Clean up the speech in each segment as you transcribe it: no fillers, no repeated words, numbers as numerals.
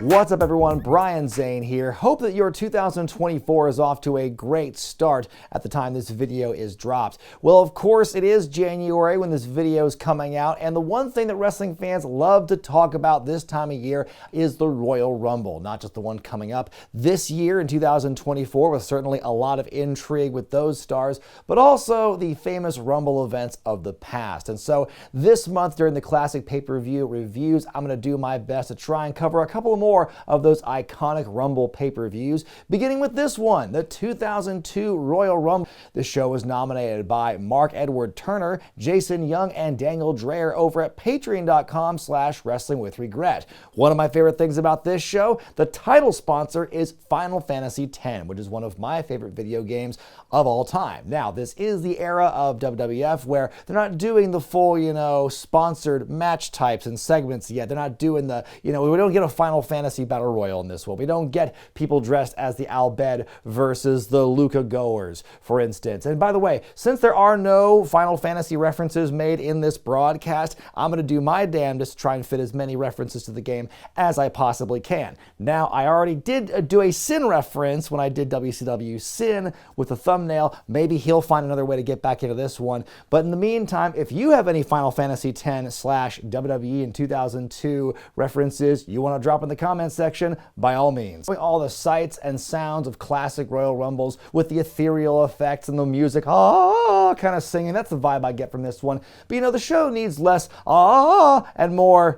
What's up everyone, Brian Zane here. Hope that your 2024 is off to a great start at the time this video is dropped. Well, of course, it is January when this video is coming out, and the one thing that wrestling fans love to talk about this time of year is the Royal Rumble. Not just the one coming up this year in 2024, with certainly a lot of intrigue with those stars, but also the famous Rumble events of the past. And so this month during the Classic Pay-Per-View reviews, I'm going to do my best to try and cover a couple more of those iconic Rumble pay-per-views, beginning with this one, the 2002 Royal Rumble. The show was nominated by Mark Edward Turner, Jason Young, and Daniel Dreyer over at patreon.com/wrestlingwithregret. One of my favorite things about this show, the title sponsor is Final Fantasy X, which is one of my favorite video games of all time. Now, this is the era of WWF where they're not doing the full, sponsored match types and segments yet. They're not doing the, we don't get a Final Fantasy Battle Royal in this one. We don't get people dressed as the Al Bhed versus the Luca Goers, for instance. And by the way, since there are no Final Fantasy references made in this broadcast, I'm going to do my damnedest to try and fit as many references to the game as I possibly can. Now, I already did do a Sin reference when I did WCW Sin with the thumbnail. Maybe he'll find another way to get back into this one. But in the meantime, if you have any Final Fantasy X/WWE in 2002 references you want to drop in the comment section, by all means. All the sights and sounds of classic Royal Rumbles with the ethereal effects and the music, kind of singing. That's the vibe I get from this one. But the show needs less and more.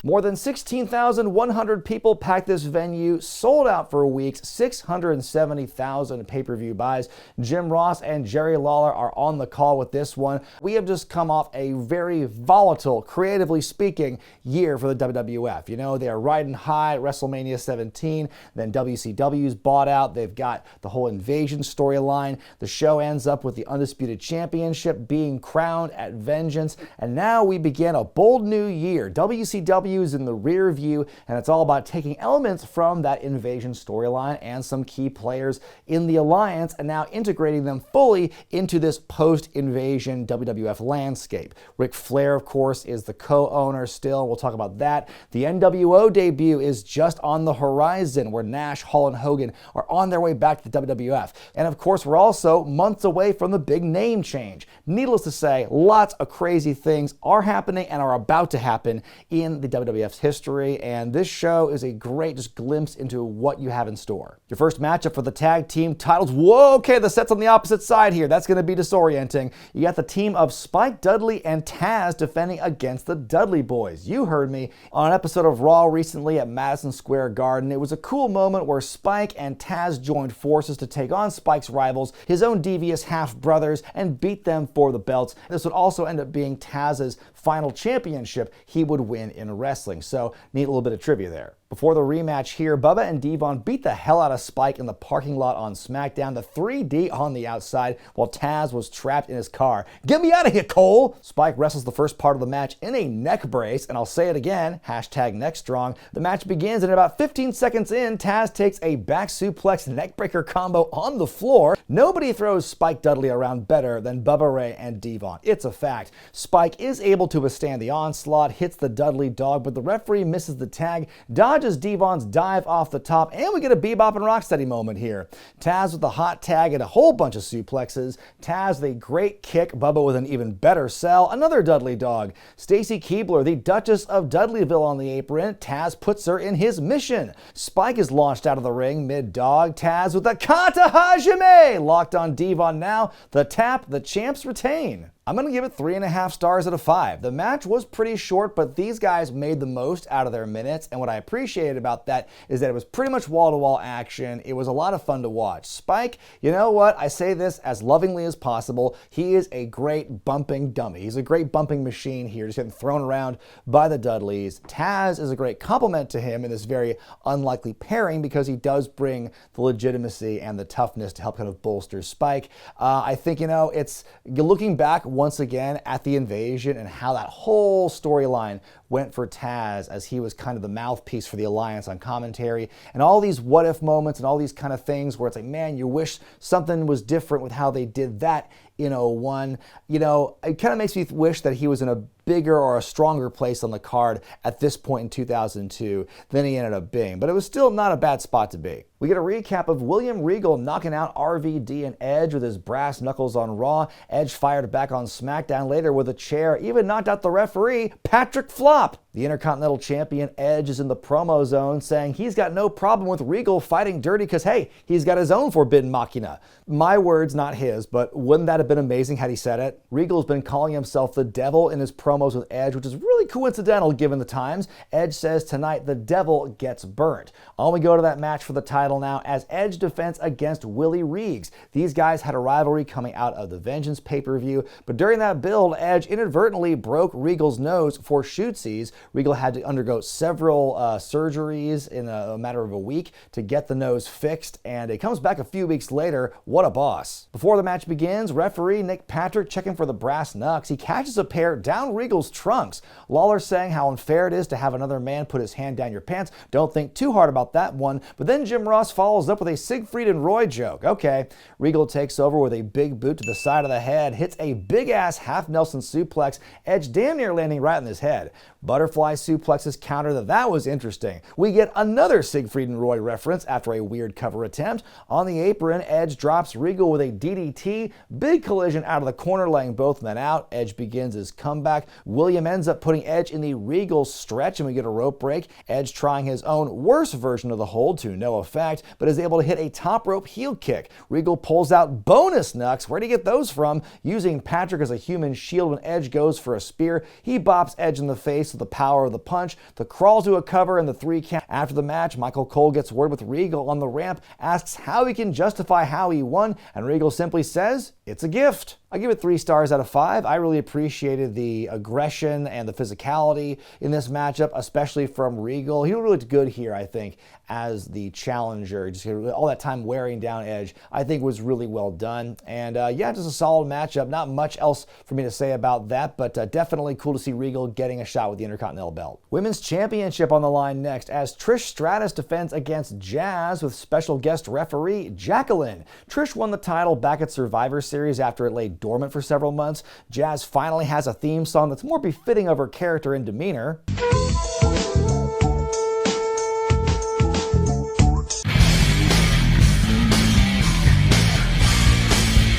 More than 16,100 people packed this venue, sold out for weeks, 670,000 pay-per-view buys. Jim Ross and Jerry Lawler are on the call with this one. We have just come off a very volatile, creatively speaking, year for the WWF. They are riding high at WrestleMania 17, then WCW's bought out. They've got the whole Invasion storyline. The show ends up with the Undisputed Championship being crowned at Vengeance, and now we begin a bold new year. WCW is in the rear view, and it's all about taking elements from that Invasion storyline and some key players in the Alliance and now integrating them fully into this post-Invasion WWF landscape. Ric Flair, of course, is the co-owner still. We'll talk about that. The NWO debut is just on the horizon, where Nash, Hall, and Hogan are on their way back to the WWF. And of course, we're also months away from the big name change. Needless to say, lots of crazy things are happening and are about to happen in the WWF's history, and this show is a great just glimpse into what you have in store. Your first matchup for the tag team titles. Whoa, okay, the set's on the opposite side here. That's going to be disorienting. You got the team of Spike Dudley and Tazz defending against the Dudley Boyz. You heard me. On an episode of Raw recently at Madison Square Garden, it was a cool moment where Spike and Tazz joined forces to take on Spike's rivals, his own devious half-brothers, and beat them for the belts. This would also end up being Tazz's final championship he would win in wrestling. So, neat little bit of trivia there. Before the rematch here, Bubba and Devon beat the hell out of Spike in the parking lot on SmackDown, the 3D on the outside, while Tazz was trapped in his car. Get me out of here, Cole! Spike wrestles the first part of the match in a neck brace, and I'll say it again, #neckstrong. The match begins, and about 15 seconds in, Tazz takes a back suplex neckbreaker combo on the floor. Nobody throws Spike Dudley around better than Bubba Ray and Devon. It's a fact. Spike is able to withstand the onslaught, hits the Dudley dog, but the referee misses the tag, dodges Devon's dive off the top, and we get a Bebop and Rocksteady moment here. Tazz with a hot tag and a whole bunch of suplexes. Tazz with a great kick, Bubba with an even better sell, another Dudley dog. Stacy Keibler, the Duchess of Dudleyville on the apron. Tazz puts her in his mission. Spike is launched out of the ring mid-dog. Tazz with a Kata Hajime! Locked on Devon now. The tap, the champs retain. I'm going to give it 3.5 stars out of 5. The match was pretty short, but these guys made the most out of their minutes, and what I appreciated about that is that it was pretty much wall-to-wall action. It was a lot of fun to watch. Spike, you know what? I say this as lovingly as possible. He is a great bumping dummy. He's a great bumping machine here, just getting thrown around by the Dudleys. Tazz is a great compliment to him in this very unlikely pairing because he does bring the legitimacy and the toughness to help kind of bolster Spike. I think, it's looking back once again at the Invasion and how that whole storyline went for Tazz as he was kind of the mouthpiece for the Alliance on commentary, and all these what if moments and all these kind of things where it's like, man, you wish something was different with how they did that in '01. You know, it kind of makes me wish that he was in a bigger or a stronger place on the card at this point in 2002 than he ended up being. But it was still not a bad spot to be. We get a recap of William Regal knocking out RVD and Edge with his brass knuckles on Raw. Edge fired back on SmackDown later with a chair, even knocked out the referee, Patrick Flop. The Intercontinental Champion Edge is in the promo zone saying he's got no problem with Regal fighting dirty because, hey, he's got his own Forbidden Machina. My words, not his, but wouldn't that have been amazing had he said it? Regal's been calling himself the devil in his promos with Edge, which is really coincidental given the times. Edge says tonight the devil gets burnt. On we go to that match for the title now as Edge defends against Willie Reeves. These guys had a rivalry coming out of the Vengeance pay-per-view, but during that build, Edge inadvertently broke Regal's nose for shootsies. Regal had to undergo several surgeries in a matter of a week to get the nose fixed, and it comes back a few weeks later. What a boss. Before the match begins, referee Nick Patrick checking for the brass knucks. He catches a pair down Regal's trunks. Lawler saying how unfair it is to have another man put his hand down your pants. Don't think too hard about that one. But then Jim Ross follows up with a Siegfried and Roy joke. Okay, Regal takes over with a big boot to the side of the head, hits a big-ass half Nelson suplex, Edge damn near landing right in his head. Butterfly suplexes counter that was interesting. We get another Siegfried and Roy reference after a weird cover attempt. On the apron, Edge drops Regal with a DDT. Big collision out of the corner, laying both men out. Edge begins his comeback. William ends up putting Edge in the Regal stretch, and we get a rope break. Edge trying his own worse version of the hold to no effect, but is able to hit a top rope heel kick. Regal pulls out bonus knucks. Where'd he get those from? Using Patrick as a human shield when Edge goes for a spear. He bops Edge in the face with the power of the punch. The crawl to a cover and the 3 count. After the match, Michael Cole gets word with Regal on the ramp, asks how he can justify how he won, and Regal simply says, it's a gift. I give it 3 stars out of 5. I really appreciated the aggression and the physicality in this matchup, especially from Regal. He really looked good here, I think, as the challenger. Just all that time wearing down Edge, I think was really well done. And yeah, just a solid matchup. Not much else for me to say about that, but definitely cool to see Regal getting a shot with the Intercontinental belt. Women's Championship on the line next as Trish Stratus defends against Jazz with special guest referee Jacqueline. Trish won the title back at Survivor Series after it lay dormant for several months. Jazz finally has a theme song that's more befitting of her character and demeanor.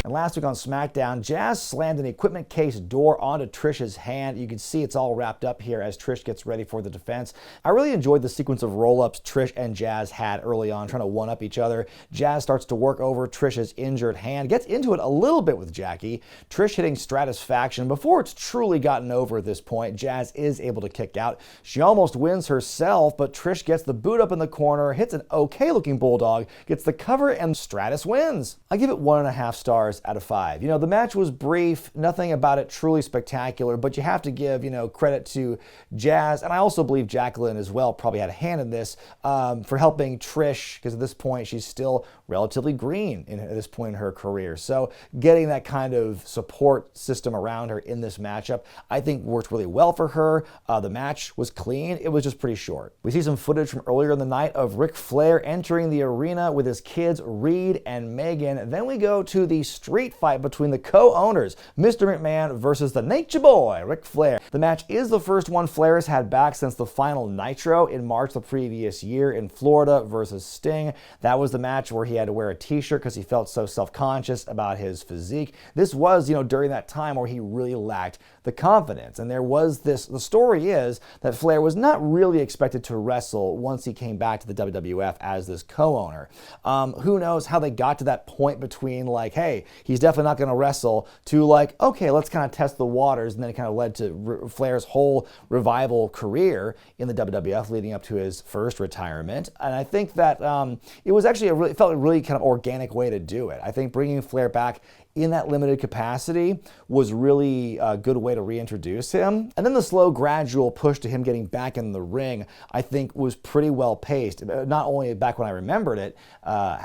Last week on SmackDown, Jazz slammed an equipment case door onto Trish's hand. You can see it's all wrapped up here as Trish gets ready for the defense. I really enjoyed the sequence of roll-ups Trish and Jazz had early on, trying to one-up each other. Jazz starts to work over Trish's injured hand, gets into it a little bit with Jackie. Trish hitting Stratusfaction. Before it's truly gotten over at this point, Jazz is able to kick out. She almost wins herself, but Trish gets the boot up in the corner, hits an okay-looking bulldog, gets the cover, and Stratus wins. I give it 1.5 stars out of 5. You know, the match was brief, nothing about it truly spectacular, but you have to give, credit to Jazz, and I also believe Jacqueline as well probably had a hand in this for helping Trish, because at this point she's still relatively green at this point in her career. So getting that kind of support system around her in this matchup, I think worked really well for her. The match was clean. It was just pretty short. We see some footage from earlier in the night of Ric Flair entering the arena with his kids Reed and Megan. Then we go to the street fight between the co-owners, Mr. McMahon versus the Nature Boy, Ric Flair. The match is the first one Flair has had back since the final Nitro in March the previous year in Florida versus Sting. That was the match where he had to wear a t-shirt because he felt so self-conscious about his physique. This was, during that time where he really lacked the confidence. And there was this, the story is that Flair was not really expected to wrestle once he came back to the WWF as this co-owner. Who knows how they got to that point between like, hey, he's definitely not going to wrestle, to like, okay, let's kind of test the waters. And then it kind of led to Flair's whole revival career in the WWF leading up to his first retirement. And I think that it was actually it felt a really kind of organic way to do it. I think bringing Flair back in that limited capacity was really a good way to reintroduce him. And then the slow, gradual push to him getting back in the ring, I think was pretty well paced. Not only back when I remembered it,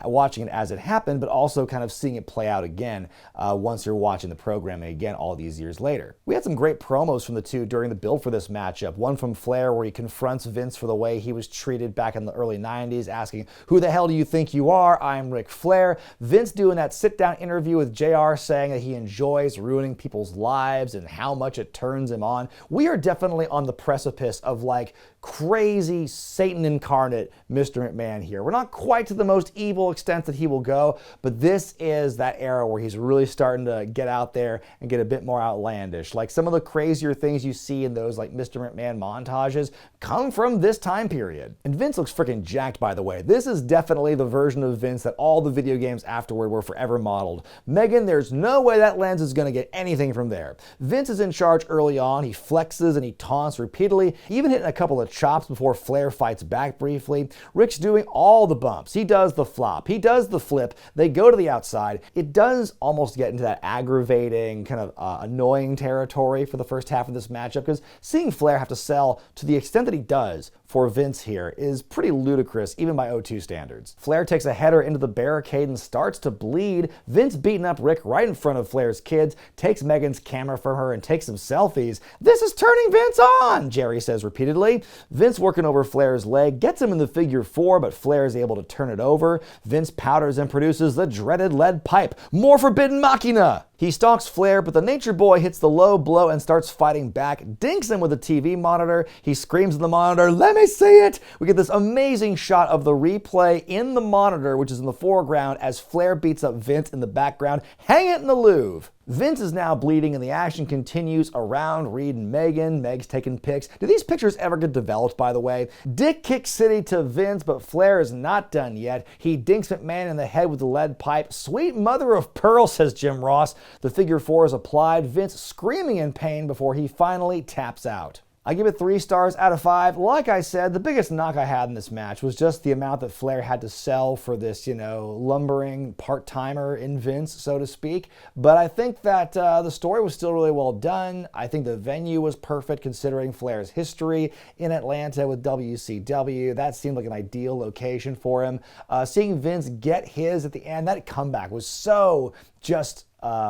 watching it as it happened, but also kind of seeing it play out again once you're watching the programming again all these years later. We had some great promos from the two during the build for this matchup. One from Flair where he confronts Vince for the way he was treated back in the early 90s, asking, "Who the hell do you think you are? I'm Ric Flair." Vince doing that sit-down interview with JR JR saying that he enjoys ruining people's lives and how much it turns him on. We are definitely on the precipice of like crazy Satan incarnate Mr. McMahon here. We're not quite to the most evil extent that he will go, but this is that era where he's really starting to get out there and get a bit more outlandish. Like some of the crazier things you see in those like Mr. McMahon montages come from this time period. And Vince looks freaking jacked, by the way. This is definitely the version of Vince that all the video games afterward were forever modeled. Megan, there's no way that lens is going to get anything from there. Vince is in charge early on. He flexes and he taunts repeatedly, even hitting a couple of chops before Flair fights back briefly. Rick's doing all the bumps. He does the flop. He does the flip. They go to the outside. It does almost get into that aggravating, kind of annoying territory for the first half of this matchup, because seeing Flair have to sell to the extent that he does for Vince here is pretty ludicrous, even by O2 standards. Flair takes a header into the barricade and starts to bleed. Vince beating up Rick right in front of Flair's kids, takes Megan's camera from her and takes some selfies. "This is turning Vince on," Jerry says repeatedly. Vince working over Flair's leg, gets him in the figure 4, but Flair is able to turn it over. Vince powders and produces the dreaded lead pipe. More forbidden machina! He stalks Flair, but the Nature Boy hits the low blow and starts fighting back, dinks him with a TV monitor. He screams in the monitor, "Let me see it!" We get this amazing shot of the replay in the monitor, which is in the foreground, as Flair beats up Vince in the background. Hang it in the Louvre. Vince is now bleeding and the action continues around Reed and Megan. Meg's taking pics. Do these pictures ever get developed, by the way? Dick kick city to Vince, but Flair is not done yet. He dinks McMahon in the head with the lead pipe. "Sweet mother of pearl," says Jim Ross. The figure 4 is applied, Vince screaming in pain before he finally taps out. I give it 3 stars out of 5. Like I said, the biggest knock I had in this match was just the amount that Flair had to sell for this, lumbering part-timer in Vince, so to speak. But I think that the story was still really well done. I think the venue was perfect considering Flair's history in Atlanta with WCW. That seemed like an ideal location for him. Seeing Vince get his at the end, that comeback was so just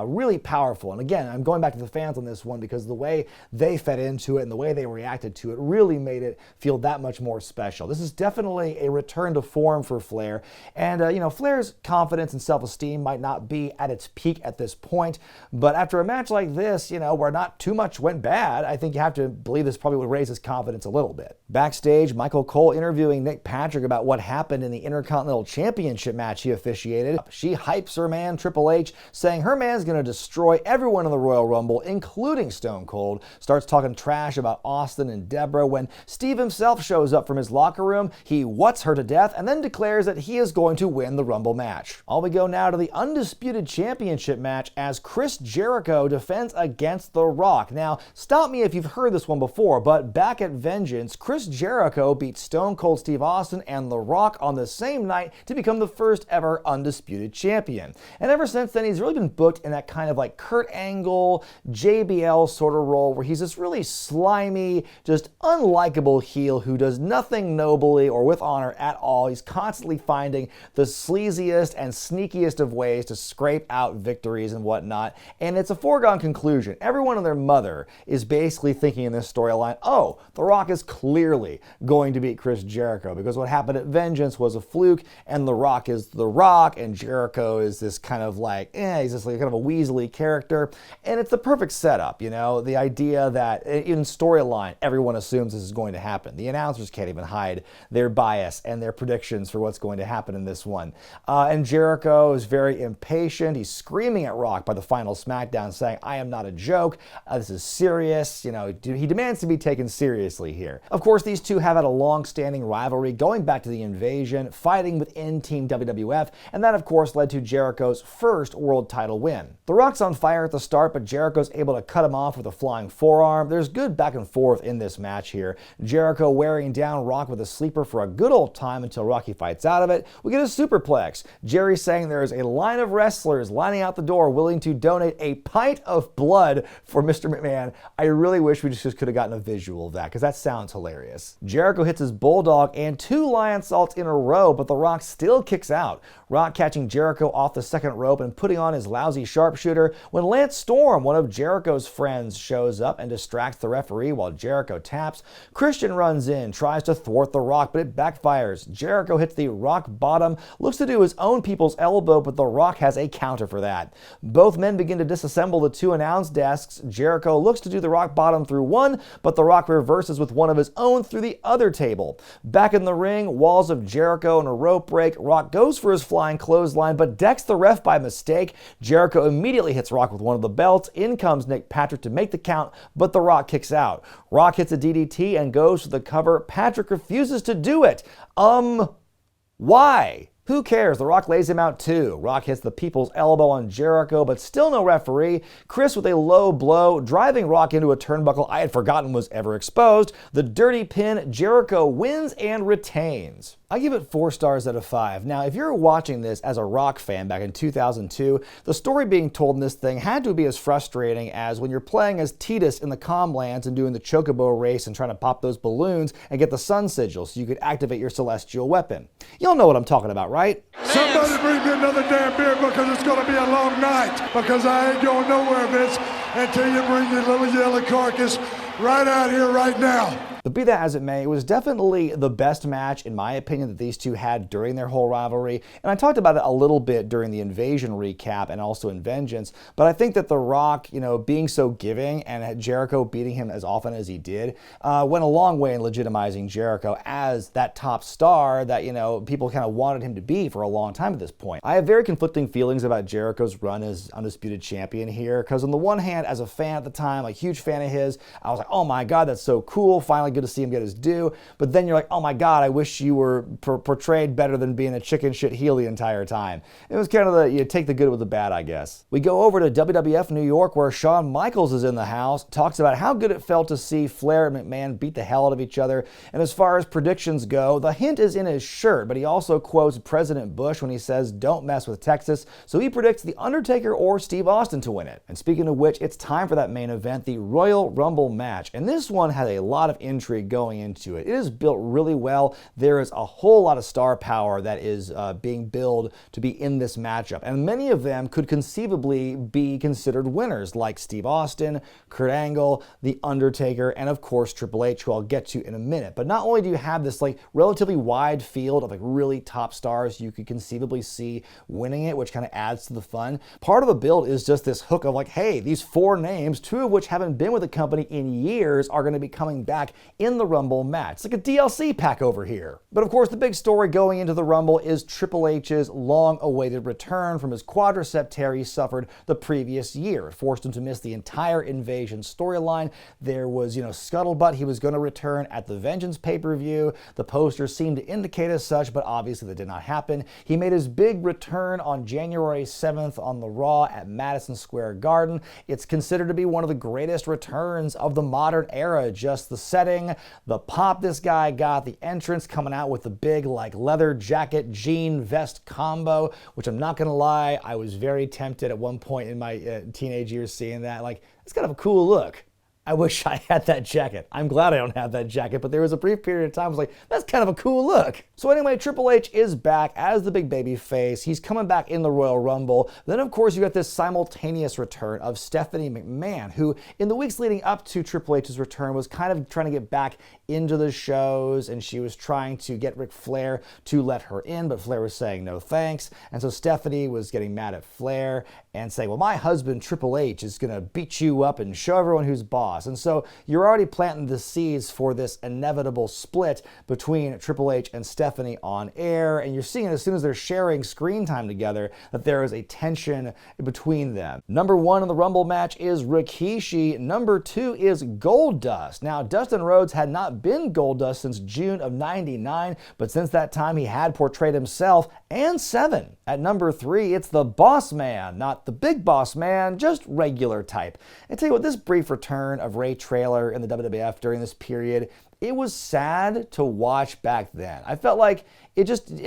really powerful. And again, I'm going back to the fans on this one because the way they fed into it and the way they reacted to it really made it feel that much more special. This is definitely a return to form for Flair. And, Flair's confidence and self-esteem might not be at its peak at this point, but after a match like this, where not too much went bad, I think you have to believe this probably would raise his confidence a little bit. Backstage, Michael Cole interviewing Nick Patrick about what happened in the Intercontinental Championship match he officiated. She hypes her man, Triple H, saying her man's going to destroy everyone in the Royal Rumble, including Stone Cold. Starts talking trash about Austin and Deborah. When Steve himself shows up from his locker room, he whats her to death and then declares that he is going to win the Rumble match. All we go now to the Undisputed Championship match as Chris Jericho defends against The Rock. Now, stop me if you've heard this one before, but back at Vengeance, Chris Jericho beat Stone Cold Steve Austin and The Rock on the same night to become the first ever Undisputed Champion. And ever since then, he's really been booked in that kind of like Kurt Angle, JBL sort of role where he's this really slimy, just unlikable heel who does nothing nobly or with honor at all. He's constantly finding the sleaziest and sneakiest of ways to scrape out victories and whatnot. And it's a foregone conclusion. Everyone and their mother is basically thinking in this storyline, oh, The Rock is clearly going to beat Chris Jericho because what happened at Vengeance was a fluke and The Rock is The Rock and Jericho is this kind of like, he's just like kind of a Weasley character, and it's the perfect setup, the idea that in storyline, everyone assumes this is going to happen. The announcers can't even hide their bias and their predictions for what's going to happen in this one. And Jericho is very impatient. He's screaming at Rock by the final SmackDown saying, "I am not a joke. This is serious." He demands to be taken seriously here. Of course, these two have had a long-standing rivalry going back to the Invasion, fighting within Team WWF, and that, of course, led to Jericho's first world title win. The Rock's on fire at the start, but Jericho's able to cut him off with a flying forearm. There's good back and forth in this match here. Jericho wearing down Rock with a sleeper for a good old time until Rocky fights out of it. We get a superplex. Jerry saying there is a line of wrestlers lining out the door willing to donate a pint of blood for Mr. McMahon. I really wish we just could have gotten a visual of that because that sounds hilarious. Jericho hits his bulldog and 2 lion salts in a row, but The Rock still kicks out. Rock catching Jericho off the second rope and putting on his lousy Aussie sharpshooter when Lance Storm, one of Jericho's friends, shows up and distracts the referee while Jericho taps. Christian runs in, tries to thwart The Rock, but it backfires. Jericho hits the rock bottom, looks to do his own people's elbow, but The Rock has a counter for that. Both men begin to disassemble the two announce desks. Jericho looks to do the rock bottom through one, but The Rock reverses with one of his own through the other table. Back in the ring, walls of Jericho and a rope break. Rock goes for his flying clothesline, but decks the ref by mistake. Jericho immediately hits Rock with one of the belts. In comes Nick Patrick to make the count, but The Rock kicks out. Rock hits a DDT and goes for the cover. Patrick refuses to do it. Why? Who cares? The Rock lays him out too. Rock hits the people's elbow on Jericho, but still no referee. Chris with a low blow, driving Rock into a turnbuckle I had forgotten was ever exposed. The dirty pin. Jericho wins and retains. I give it 4 stars out of 5. Now, if you're watching this as a Rock fan back in 2002, the story being told in this thing had to be as frustrating as when you're playing as Titus in the Comlands and doing the Chocobo race and trying to pop those balloons and get the sun sigil so you could activate your celestial weapon. Y'all know what I'm talking about, right? Somebody bring me another damn beer because it's going to be a long night. Because I ain't going nowhere, Vince, until you bring your little yellow carcass right out here right now. But be that as it may, it was definitely the best match, in my opinion, that these two had during their whole rivalry. And I talked about it a little bit during the Invasion recap and also in Vengeance. But I think that The Rock, being so giving and Jericho beating him as often as he did, went a long way in legitimizing Jericho as that top star that, people kind of wanted him to be for a long time at this point. I have very conflicting feelings about Jericho's run as Undisputed Champion here, because on the one hand, as a fan at the time, a huge fan of his, I was like, oh my God, that's so cool. Finally good to see him get his due. But then you're like, oh my God, I wish you were portrayed better than being a chicken shit heel the entire time. It was kind of you take the good with the bad, I guess. We go over to WWF New York, where Shawn Michaels is in the house, talks about how good it felt to see Flair and McMahon beat the hell out of each other. And as far as predictions go, the hint is in his shirt, but he also quotes President Bush when he says, don't mess with Texas. So he predicts The Undertaker or Steve Austin to win it. And speaking of which, it's time for that main event, the Royal Rumble match. And this one has a lot of intrigue going into it. It is built really well. There is a whole lot of star power that is being billed to be in this matchup, and many of them could conceivably be considered winners, like Steve Austin, Kurt Angle, The Undertaker, and of course Triple H, who I'll get to in a minute. But not only do you have this relatively wide field of really top stars you could conceivably see winning it, which kind of adds to the fun, part of the build is just this hook of hey, these 4 names, 2 of which haven't been with the company in years, are going to be coming back in the Rumble match. It's like a DLC pack over here. But of course, the big story going into the Rumble is Triple H's long-awaited return from his quadricep tear he suffered the previous year. It forced him to miss the entire Invasion storyline. There was, scuttlebutt he was going to return at the Vengeance pay-per-view. The posters seemed to indicate as such, but obviously that did not happen. He made his big return on January 7th on the Raw at Madison Square Garden. It's considered to be one of the greatest returns of the modern era. Just the setting, the pop this guy got, the entrance coming out with the big leather jacket jean vest combo, which I'm not gonna lie, I was very tempted at one point in my teenage years seeing that. It's kind of a cool look. I wish I had that jacket. I'm glad I don't have that jacket, but there was a brief period of time I was like, that's kind of a cool look. So anyway, Triple H is back as the big baby face. He's coming back in the Royal Rumble. Then of course you got this simultaneous return of Stephanie McMahon, who in the weeks leading up to Triple H's return was kind of trying to get back into the shows, and she was trying to get Ric Flair to let her in, but Flair was saying no thanks. And so Stephanie was getting mad at Flair and saying, well, my husband Triple H is gonna beat you up and show everyone who's boss. And so you're already planting the seeds for this inevitable split between Triple H and Stephanie on air, and you're seeing it as soon as they're sharing screen time together that there is a tension between them. Number 1 in the Rumble match is Rikishi. Number 2 is Goldust. Now, Dustin Rhodes had not been Goldust since June of '99, but since that time he had portrayed himself and Seven. At number 3, it's the Boss Man, not the Big Boss Man, just regular type. I tell you what, this brief return of Ray Traylor in the WWF during this period It was sad to watch back then. I felt like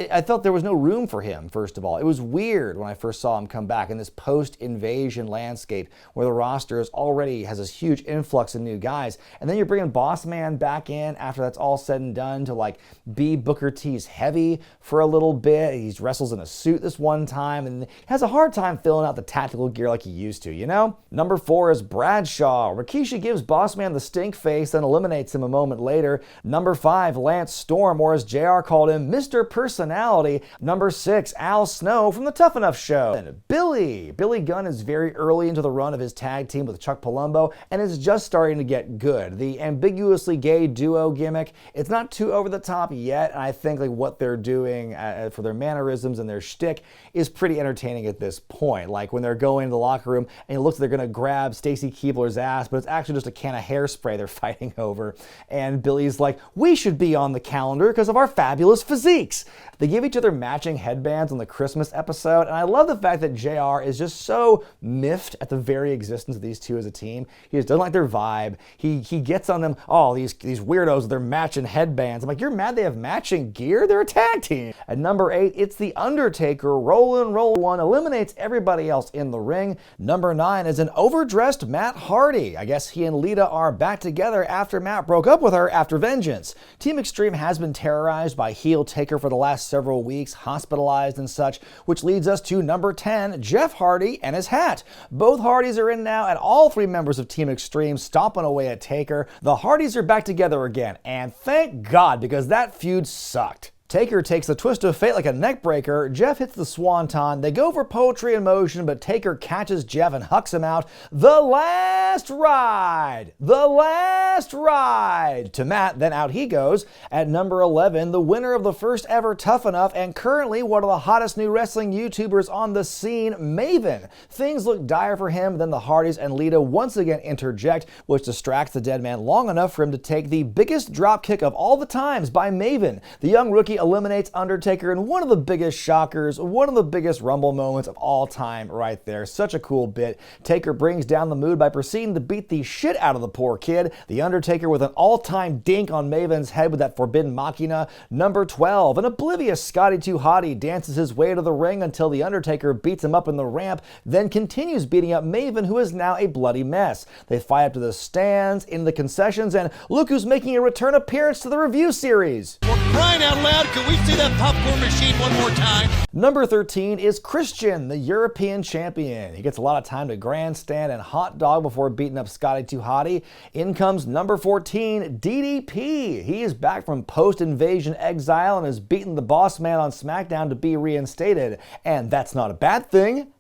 I felt there was no room for him, first of all. It was weird when I first saw him come back in this post-invasion landscape where the roster already has this huge influx of new guys. And then you're bringing Boss Man back in after that's all said and done to like be Booker T's heavy for a little bit. He wrestles in a suit this one time and has a hard time filling out the tactical gear like he used to, you know? Number 4 is Bradshaw. Rikishi gives Boss Man the stink face, then eliminates him a moment later. Number 5, Lance Storm, or as JR called him, Mr. Personality. Number 6, Al Snow from the Tough Enough Show. And Billy Gunn is very early into the run of his tag team with Chuck Palumbo and is just starting to get good. The ambiguously gay duo gimmick, it's not too over the top yet, and I think like what they're doing for their mannerisms and their shtick is pretty entertaining at this point. Like when they're going to the locker room and it looks like they're going to grab Stacy Keibler's ass, but it's actually just a can of hairspray they're fighting over. And Billy's like, we should be on the calendar because of our fabulous physiques. They give each other matching headbands on the Christmas episode, and I love the fact that JR is just so miffed at the very existence of these two as a team. He just doesn't like their vibe. He gets on them, oh, these weirdos with their matching headbands. I'm like, you're mad they have matching gear? They're a tag team. At number 8, it's The Undertaker. Roll one, eliminates everybody else in the ring. Number 9 is an overdressed Matt Hardy. I guess he and Lita are back together after Matt broke up with her after Vengeance. Team Extreme has been terrorized by heel Taker for the last several weeks, hospitalized and such, which leads us to number 10, Jeff Hardy and his hat. Both Hardys are in now, and all 3 members of Team Extreme stomping away at Taker. The Hardys are back together again, and thank God, because that feud sucked. Taker takes the twist of fate like a neck breaker. Jeff hits the swanton. They go for poetry in motion, but Taker catches Jeff and hucks him out. The last ride! The last ride! To Matt, then out he goes. At number 11, the winner of the first ever Tough Enough and currently one of the hottest new wrestling YouTubers on the scene, Maven. Things look dire for him, then the Hardys and Lita once again interject, which distracts the dead man long enough for him to take the biggest dropkick of all the times by Maven. The young rookie eliminates Undertaker in one of the biggest shockers, one of the biggest Rumble moments of all time right there. Such a cool bit. Taker brings down the mood by proceeding to beat the shit out of the poor kid. The Undertaker with an all-time dink on Maven's head with that forbidden machina. Number 12, an oblivious Scotty 2 Hottie dances his way to the ring until the Undertaker beats him up in the ramp, then continues beating up Maven, who is now a bloody mess. They fight up to the stands, in the concessions, and look who's making a return appearance to the review series. For crying out loud, can we see that popcorn machine one more time? Number 13 is Christian, the European champion. He gets a lot of time to grandstand and hot dog before beating up Scotty 2 Hottie. In comes number 14, DDP. He is back from post-invasion exile and has beaten the boss man on SmackDown to be reinstated. And that's not a bad thing.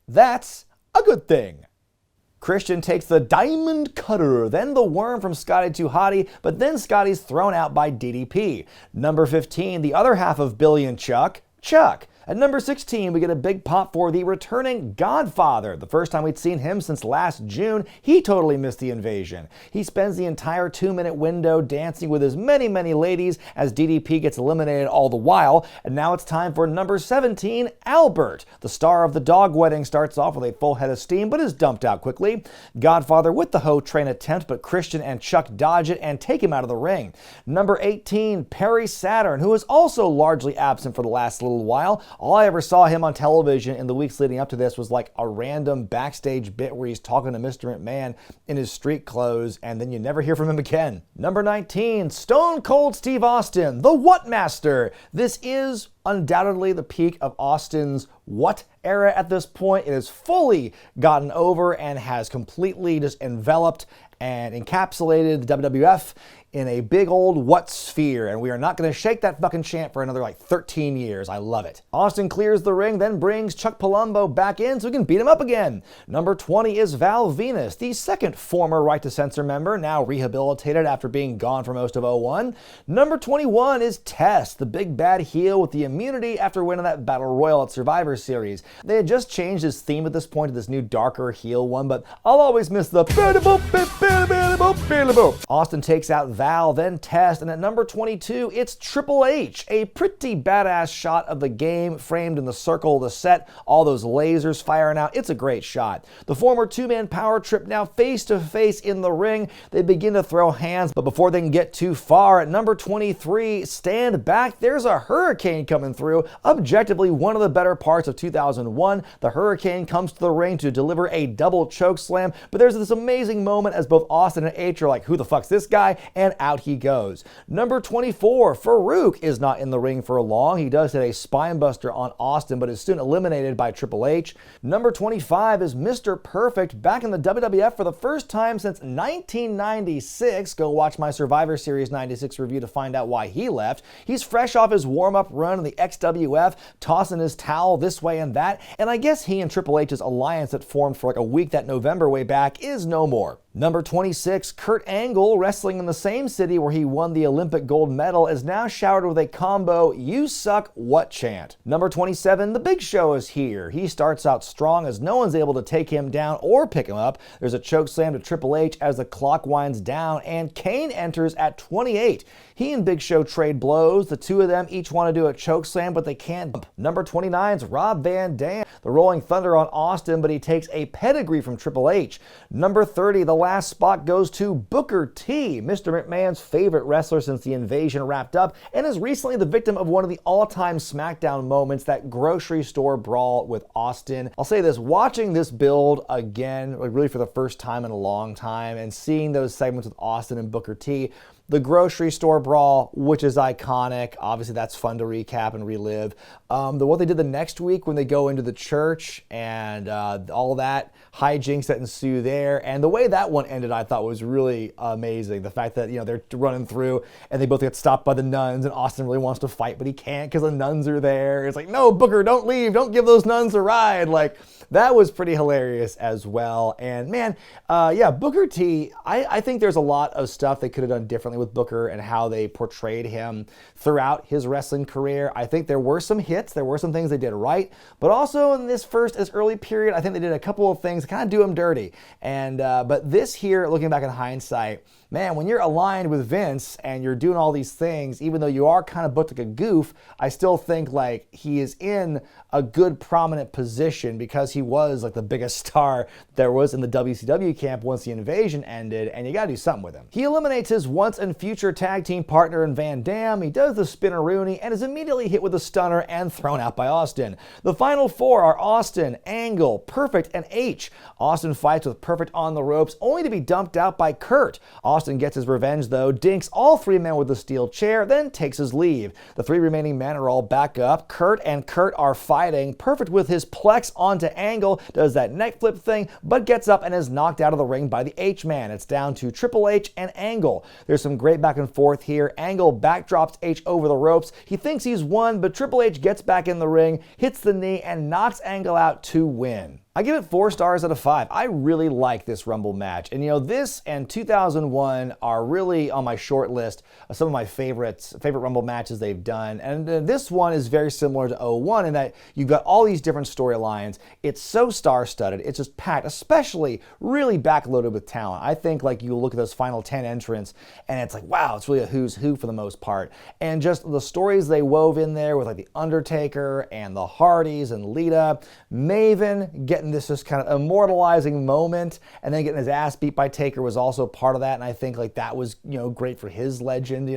That's a good thing. Christian takes the Diamond Cutter, then the Worm from Scotty 2 Hottie, but then Scotty's thrown out by DDP. Number 15, the other half of Billy and Chuck. At number 16, we get a big pop for the returning Godfather. The first time we'd seen him since last June, he totally missed the invasion. He spends the entire 2-minute window dancing with as many ladies as DDP gets eliminated all the while. And now it's time for number 17, Albert. The star of the dog wedding starts off with a full head of steam, but is dumped out quickly. Godfather with the hoe train attempt, but Christian and Chuck dodge it and take him out of the ring. Number 18, Perry Saturn, who is also largely absent for the last little while. All I ever saw him on television in the weeks leading up to this was like a random backstage bit where he's talking to Mr. McMahon in his street clothes, and then you never hear from him again. Number 19, Stone Cold Steve Austin, the What Master. This is undoubtedly the peak of Austin's What era at this point. It has fully gotten over and has completely just enveloped and encapsulated the WWF in a big old what sphere, and we are not going to shake that fucking chant for another 13 years. I love it. Austin clears the ring, then brings Chuck Palumbo back in so he can beat him up again. Number 20 is Val Venus, the second former Right to Censor member, now rehabilitated after being gone for most of 01. Number 21 is Test, the big bad heel with the immunity after winning that Battle Royal at Survivor Series. They had just changed his theme at this point to this new darker heel one, but I'll always miss the available. Austin takes out Val, then Test, and at number 22, it's Triple H. A pretty badass shot of the game framed in the circle of the set, all those lasers firing out. It's a great shot. The former two-man power trip now face to face in the ring. They begin to throw hands, but before they can get too far, at number 23, stand back, there's a hurricane coming through. Objectively, one of the better parts of 2001. The hurricane comes to the ring to deliver a double choke slam, but there's this amazing moment as both Austin and H are like, who the fuck's this guy? And out he goes. Number 24, Farouk is not in the ring for long. He does hit a spine buster on Austin, but is soon eliminated by Triple H. Number 25 is Mr. Perfect, back in the WWF for the first time since 1996. Go watch my Survivor Series 96 review to find out why he left. He's fresh off his warm-up run in the XWF, tossing his towel this way and that, and I guess he and Triple H's alliance that formed for like a week that November way back is no more. Number 26, Kurt Angle, wrestling in the same city where he won the Olympic gold medal, is now showered with a combo "You suck, what" chant. Number 27, The Big Show is here. He starts out strong as no one's able to take him down or pick him up. There's a choke slam to Triple H as the clock winds down, and Kane enters at 28. He and Big Show trade blows. The two of them each want to do a choke slam, but they can't. Number 29 is Rob Van Dam, the Rolling Thunder on Austin, but he takes a pedigree from Triple H. Number 30, the last spot goes to Booker T, Mr. McMahon's favorite wrestler since the invasion wrapped up, and is recently the victim of one of the all-time SmackDown moments, that grocery store brawl with Austin. I'll say this, watching this build again, like really for the first time in a long time, and seeing those segments with Austin and Booker T, the grocery store brawl, which is iconic. Obviously, that's fun to recap and relive. What they did the next week when they go into the church and all that hijinks that ensue there. And the way that one ended, I thought was really amazing. The fact that, they're running through and they both get stopped by the nuns, and Austin really wants to fight, but he can't because the nuns are there. It's like, no, Booker, don't leave. Don't give those nuns a ride. Like, that was pretty hilarious as well. And man, Booker T, I think there's a lot of stuff they could have done differently with Booker and how they portrayed him throughout his wrestling career. I think there were some hits, there were some things they did right, but also in this early period, I think they did a couple of things to kind of do him dirty. And but this here, looking back in hindsight, man, when you're aligned with Vince and you're doing all these things, even though you are kind of booked like a goof, I still think like he is in a good prominent position because he was like the biggest star there was in the WCW camp once the invasion ended, and you gotta do something with him. He eliminates his once and future tag team partner in Van Dam. He does the spinneroonie and is immediately hit with a stunner and thrown out by Austin. The final four are Austin, Angle, Perfect, and H. Austin fights with Perfect on the ropes, only to be dumped out by Kurt. Austin gets his revenge though, dinks all three men with a steel chair, then takes his leave. The three remaining men are all back up. Kurt are fighting. Perfect with his plex onto Angle, does that neck flip thing, but gets up and is knocked out of the ring by the H-Man. It's down to Triple H and Angle. There's some great back and forth here. Angle backdrops H over the ropes. He thinks he's won, but Triple H gets back in the ring, hits the knee, and knocks Angle out to win. I give it 4 stars out of 5. I really like this Rumble match. And this and 2001 are really on my short list of some of my favorite Rumble matches they've done. And this one is very similar to 01 in that you've got all these different storylines. It's so star-studded. It's just packed, especially really backloaded with talent. I think like you look at those final 10 entrants and it's like, wow, it's really a who's who for the most part. And just the stories they wove in there with like the Undertaker and the Hardys and Lita, Maven getting this just kind of immortalizing moment, and then getting his ass beat by Taker was also part of that, and I think like that was great for his legend,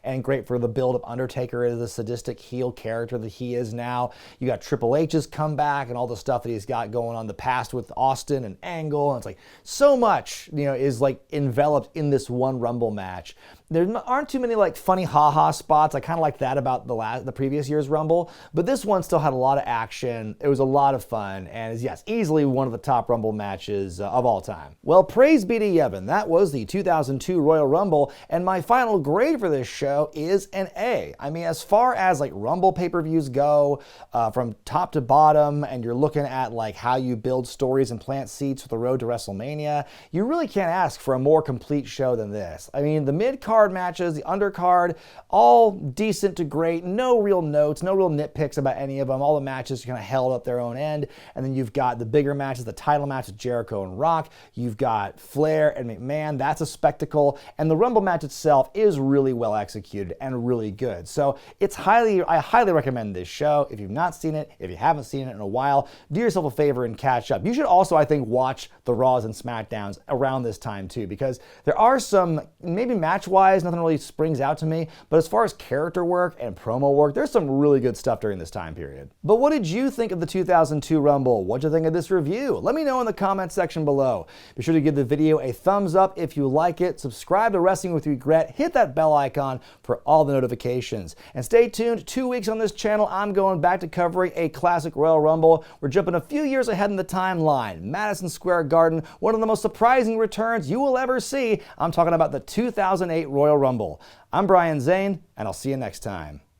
and great for the build of Undertaker as the sadistic heel character that he is now. You got Triple H's comeback and all the stuff that he's got going on in the past with Austin and Angle, and it's like so much is like enveloped in this one Rumble match. There aren't too many like funny ha-ha spots. I kind of like that about the previous year's Rumble, but this one still had a lot of action. It was a lot of fun, and is, yes, easily one of the top Rumble matches of all time. Well, praise be to Yevon. That was the 2002 Royal Rumble, and my final grade for this show is an A. I mean, as far as like Rumble pay-per-views go, from top to bottom, and you're looking at like how you build stories and plant seeds for the road to WrestleMania, you really can't ask for a more complete show than this. I mean, the mid-card matches, the undercard, all decent to great, no real notes, no real nitpicks about any of them. All the matches kind of held up their own end, and then you've got got the bigger matches, the title match with Jericho and Rock. You've got Flair and McMahon. That's a spectacle. And the Rumble match itself is really well executed and really good. So I highly recommend this show. If you've not seen it, if you haven't seen it in a while, do yourself a favor and catch up. You should also, I think, watch the Raws and SmackDowns around this time too, because there are some, maybe match-wise, nothing really springs out to me, but as far as character work and promo work, there's some really good stuff during this time period. But what did you think of the 2002 Rumble? What'd you think of this review? Let me know in the comments section below. Be sure to give the video a thumbs up if you like it, subscribe to Wrestling with Regret, hit that bell icon for all the notifications, and stay tuned. 2 weeks on this channel, I'm going back to covering a classic Royal Rumble. We're jumping a few years ahead in the timeline. Madison Square Garden, one of the most surprising returns you will ever see. I'm talking about the 2008 Royal Rumble. I'm Brian Zane, and I'll see you next time.